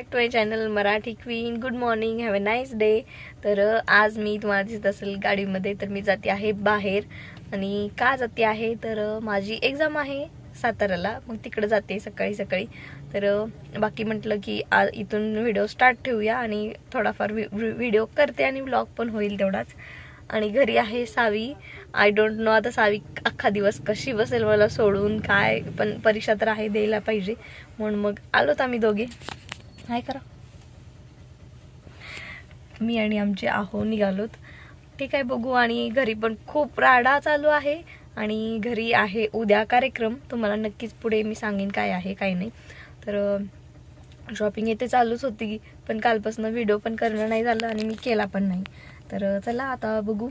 To my channel Marathi queen. Good morning, have a nice day. तर आज मी तुम्हाला दिसत असेल गाडीमध्ये, तर मी जाते आहे बाहेर. आणि का जाते आहे तर माझी एक्झाम आहे साताऱ्याला, मग तिकडे जाते सकाळी सकाळी. तर बाकी म्हटलं की आज इथून व्हिडिओ स्टार्ट ठेवूया आणि थोडाफार व्हिडिओ करते आणि व्लॉग पण होईल तेवढाच. आणि घरी आहे सावी. आय डोंट नो आता सावी अख्खा दिवस कशी बसेल मला सोडून, काय पण परीक्षा तर आहे, द्यायला पाहिजे म्हणून मग आलोत आम्ही दोघे. हाय करा. मी आणि आमचे आहो निघालोत. ठीक आहे, बघू. आणि घरी पण खूप राडा चालू आहे आणि घरी आहे उद्या कार्यक्रम. तुम्हाला नक्कीच पुढे मी सांगेन काय आहे काय नाही. तर शॉपिंग येथे चालूच होती, पण कालपासून व्हिडिओ पण करणं नाही झालं आणि मी केला पण नाही. तर चला आता बघू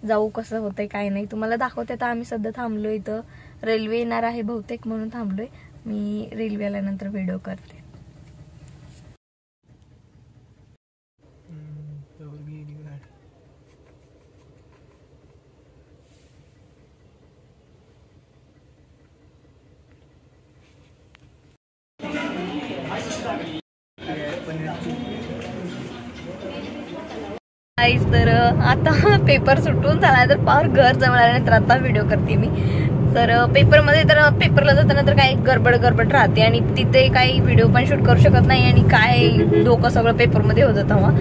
जाऊ कसं होतंय काय नाही, तुम्हाला दाखवते. आता आम्ही सध्या थांबलोय इथं, रेल्वे येणार आहे बहुतेक म्हणून थांबलोय. मी रेल्वे आल्यानंतर व्हिडिओ करते. तर आता पेपर सुटून झाला, तर पार घर जवळ आल्यानंतर आता व्हिडिओ करते मी. तर पेपरमध्ये तर पेपरला जाताना तर काही गडबड राहते आणि तिथे काही व्हिडिओ पण शूट करू शकत नाही आणि काय डोकं सगळं पेपरमध्ये होतं तेव्हा.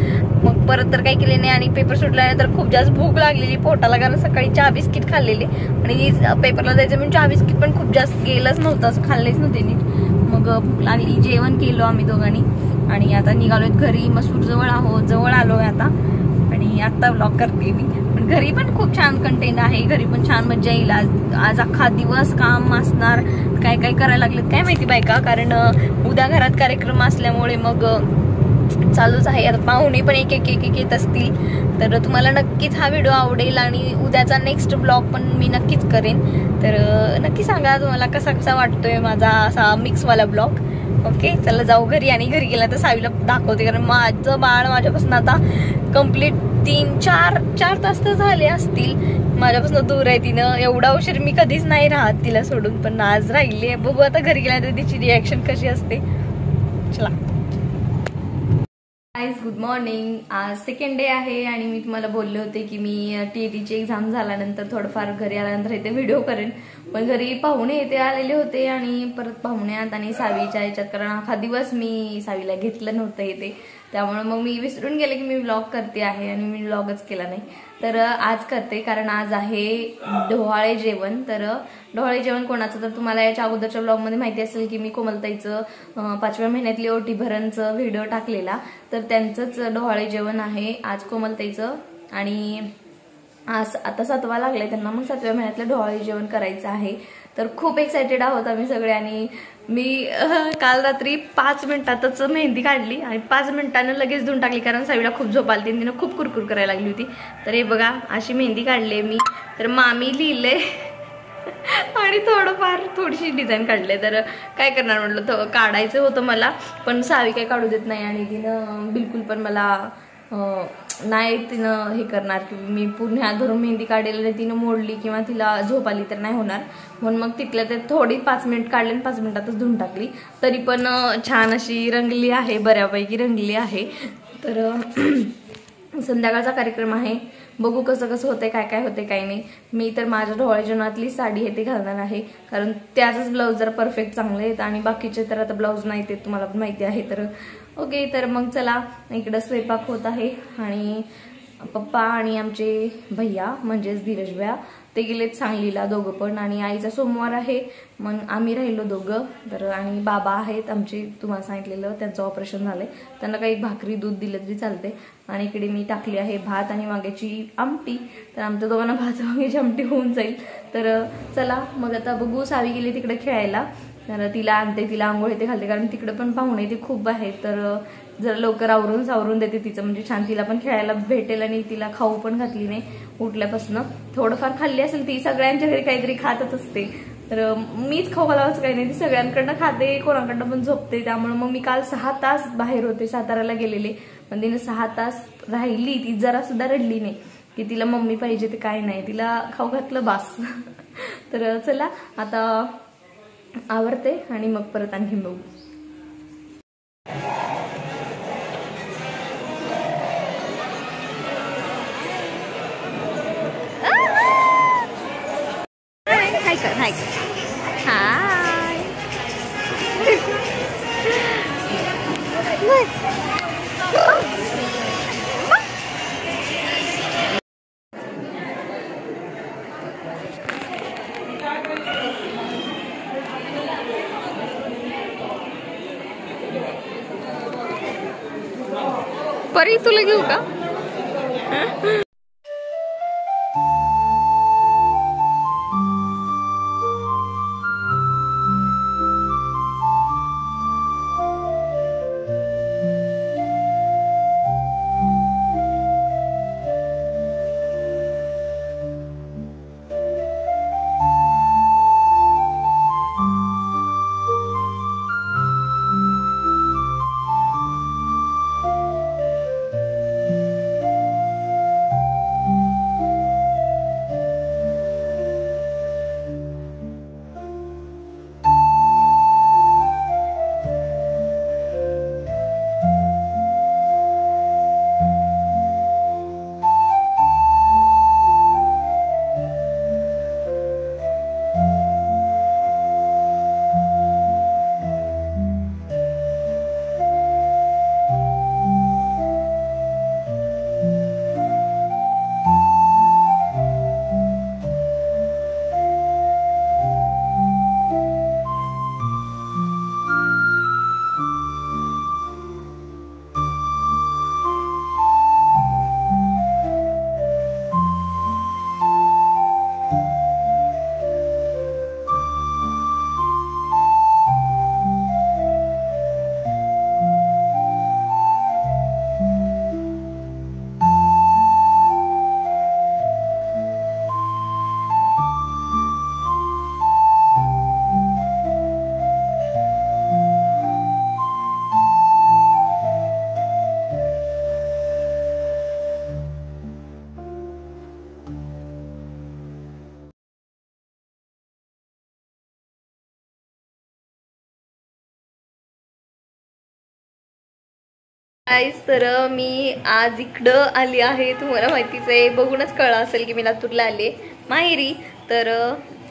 मग परत तर काही केले नाही आणि पेपर सुटल्यानंतर खूप जास्त भूक लागलेली पोटाला, कारण सकाळी चहा बिस्किट खाल्लेली आणि पेपरला जायचं म्हणून चहा बिस्किट पण खूप जास्त गेलंच नव्हतं, असं खाल्लेच नव्हते नीट. मग भूक लागली, जेवण केलं आम्ही दोघांनी आणि आता निघालोय घरी. मसूर जवळ आलोय आता आणि आता व्लॉग करते मी. पण घरी पण खूप छान कंटेंट आहे, घरी पण छान मजा येईल. आज अख्खा दिवस काम असणार, काय काय करायला लागलेत काय माहिती बायका, कारण उद्या घरात कार्यक्रम असल्यामुळे मग चालूच आहे. आता पाहुणे पण एक येत असतील, तर तुम्हाला नक्कीच हा व्हिडिओ आवडेल आणि उद्याचा नेक्स्ट ब्लॉग पण मी नक्कीच करेन. तर नक्की सांगा तुम्हाला कसा वाटतोय माझा असा मिक्सवाला ब्लॉग. ओके, चला जाऊ घरी. आणि घरी गेला तर सावीला दाखवते, कारण माझं बाळ माझ्यापासून आता कम्प्लीट 3-4 तास तर झाले असतील माझ्यापासून दूर आहे. तिनं एवढा उशीर मी कधीच नाही राहत तिला सोडून, पण आज राहिली. बघू आता घरी गेल्यानंतर तिची रिॲक्शन कशी असते. चला गाईज, गुड मॉर्निंग. आज सेकंड डे आहे आणि मी तुम्हाला बोलले होते की मी TETची एक्झाम झाल्यानंतर थोडंफार घरी आल्यानंतर इथे व्हिडिओ करेन. पण घरी पाहुणे इथे आलेले होते आणि परत पाहुण्यात आणि सावीच्या याच्यात, कारण अख्खा दिवस मी सावीला घेतलं नव्हतं इथे, त्यामुळे मग मी विसरून गेले की मी व्लॉग करते आहे आणि मी व्लॉगच केला नाही. तर आज करते, कारण आज आहे डोहाळे जेवण. तर डोहाळे जेवण कोणाचं, तर तुम्हाला याच्या अगोदरच्या व्लॉगमध्ये माहिती असेल की मी कोमलताईचं 5व्या महिन्यातली ओटी भरणचं व्हिडिओ टाकलेला, तर त्यांचंच डोहाळे जेवण आहे आज कोमलताईचं. आणि आज आता 7वा लागलाय त्यांना, मग 7व्या महिन्यातलं डोहाळे जेवण करायचं आहे. तर खूप एक्सायटेड आहोत आम्ही सगळे. आणि मी काल रात्री 5 मिनिटातच मेहंदी काढली आणि 5 मिनिटांना लगेच धुवून टाकली, कारण सावीला खूप झोप आली, तिनं खूप कुरकुर करायला लागली होती. तर हे बघा अशी मेहंदी काढली मी. तर मामी लिहिलंय आणि थोडीशी डिझाईन काढले. तर काय करणार म्हटलं, काढायचं होतं मला, पण सावी काही काढू देत नाही आणि तिनं बिलकुल पण मला नाही, तिनं हे करणार की मी पूर्ण हात धरून मेहंदी काढेल आणि तिनं मोडली किंवा तिला झोप आली तर नाही होणार, म्हणून मग तिथल्या ते थोडी 5 मिनिट काढले आणि 5 मिनिटातच धुवून टाकली. तरी पण छान अशी रंगली आहे, बऱ्यापैकी रंगली आहे. तर संध्याकाळचा कार्यक्रम आहे, बघू कसं होतंय, काय होतंय काय नाही. मी तर माझ्या डोहाळे जेवणातली साडी आहे ते घालणार आहे, कारण त्याचंच ब्लाऊज जरा परफेक्ट चांगले आहेत आणि बाकीचे तर आता ब्लाऊज नाही ते तुम्हाला पण माहिती आहे. तर ओके, तर मग चला, इकडं स्वयंपाक होत आहे आणि पप्पा आणि आमचे भैया म्हणजेच धीरज भैया ते गेलेत सांगलीला दोघं पण. आणि आईचा सोमवार आहे, मग आम्ही राहिलो दोघं. तर आणि बाबा आहेत आमचे, तुम्हाला सांगितलेलं त्यांचं ऑपरेशन झालंय, त्यांना काही भाकरी दूध दिलं तरी चालते. आणि इकडे मी टाकली आहे भात आणि वांग्याची आमटी, तर आमच्या दोघांना भात वांग्याची आमटी होऊन जाईल. तर चला मग आता बघू. सावी गेली तिकडे खेळायला, तर तिला आणते, तिला आंघोळ येते घालते, कारण तिकडे पण पाहुणे ते खूप आहेत. तर जर लवकर आवरून सावरून देते तिचं, म्हणजे छान तिला पण खेळायला भेटेल. आणि तिला खाऊ पण घातली नाही उठल्यापासून, थोडंफार खाल्ली असेल ती, सगळ्यांच्या घरी काहीतरी खातच असते. तर मीच खाऊ घालावंच काही नाही, ती सगळ्यांकडनं खाते, कोणाकडनं पण झोपते. त्यामुळे मग मी काल 6 तास बाहेर होते, साताऱ्याला गेलेले, पण तिने 6 तास राहिली, ती जरा सुद्धा रडली नाही की तिला मम्मी पाहिजे ते काय नाही, तिला खाऊ घातलं बास. तर चला आता आवरते आणि मग परत आणखी बघू. परी तुला घेऊ का? गाईस, तर मी आज इकडं आली आहे. तुम्हाला माहितीच आहे, बघूनच कळलं असेल की मी लातूरला आले माहेरी. तर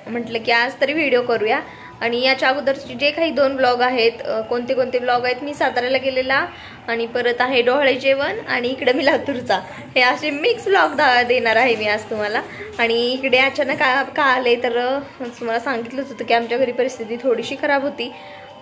म्हटलं की आज तरी व्हिडिओ करूया. आणि याच्या अगोदरचे जे काही 2 ब्लॉग आहेत, कोणते कोणते ब्लॉग आहेत, मी साताऱ्याला गेलेला आणि परत आहे डोहाळे जेवण आणि इकडे मी लातूरचा, हे असे मिक्स ब्लॉग देणार आहे मी आज तुम्हाला. आणि इकडे अचानक का आले तर तुम्हाला सांगितलंच होतं की आमच्या घरी परिस्थिती थोडीशी खराब होती,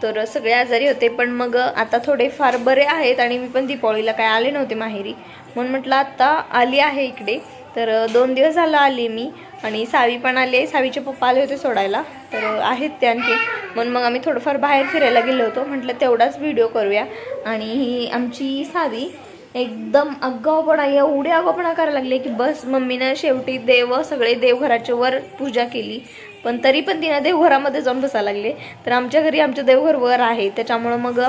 तर सगळे आजारी होते. पण मग आता थोडे फार बरे आहेत आणि मी पण दीपावलीला काय आले नव्हते माहेरी, म्हणून म्हटलं आता आली आहे इकडे. तर 2 दिवस झाला आले मी आणि सावी पण आले. सावीचे पप्पा आले होते सोडायला, तर आहेत ते आणखी. म्हणून मग आम्ही थोडंफार बाहेर फिरायला गेलो होतो. म्हटलं तेवढाच व्हिडिओ करूया. आणि ही आमची सावी एकदम आगाऊपणा, एवढी आगाऊपणा करायला लागले की बस. मम्मीनं शेवटी सगळे देवघराच्या वर पूजा केली, पण तरी पण तिनं देवघरामध्ये जाऊन बसायला लागले. तर आमच्या घरी आमचं देवघर वर आहे, त्याच्यामुळं मग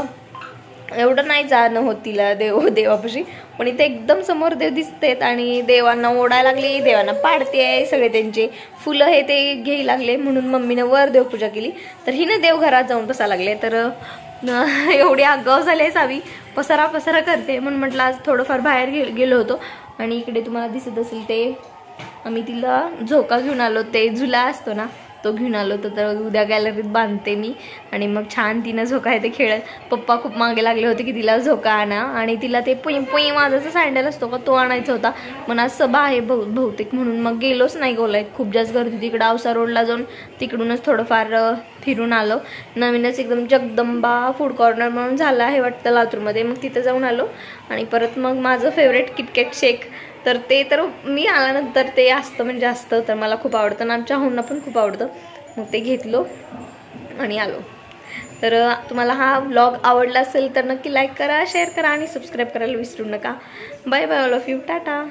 एवढं नाही जाणं होत तिला देवापाशी. पण इथे एकदम समोर देव दिसतेत आणि देवांना ओढायला लागली, देवांना पाडते, सगळे त्यांचे फुलं हे ते घ्यायला लागले. म्हणून मम्मीनं वर देवपूजा केली, तर हिनं देवघरात जाऊन बसायला लागले. तर एवढी आगाऊ झाली सावी, पसारा करते. म्हणून म्हटलं आज थोडंफार बाहेर गेलो होतो. आणि इकडे तुम्हाला दिसत असेल ते आम्ही तिला झोका घेऊन आलो, ते झुला असतो ना तो घेऊन आलो होतो. तर उद्या गॅलरीत बांधते मी आणि मग छान तिनं झोका आहे ते खेळत. पप्पा खूप मागे लागले होते की तिला झोका आणा, आणि तिला ते पुई माझाचा सँडल असतो का तो आणायचा होता. पण आज सभा आहे बहुतेक, म्हणून मग गेलोच नाही. गोलाय खूप जास्त गर्दी तिकडं औसा रोडला जाऊन तिकडूनच थोडंफार फिरून आलो. नवीनच एकदम जगदंबा फूड कॉर्नर म्हणून झालं आहे वाटतं लातूरमध्ये, मग तिथं जाऊन आलो. आणि परत मग माझं फेवरेट किटकॅट शेक, तर ते तर मी आल्यानंतर ते असतं म्हणजे असतं, तर मला खूप आवडतं आणि आमच्या भाऊंना पण खूप आवडतं. मग ते घेतलो आणि आलो. तर तुम्हाला हा व्लॉग आवडला असेल तर नक्की लाईक करा, शेअर करा आणि सबस्क्राईब करायला विसरू नका. Bye bye all of you, Tata.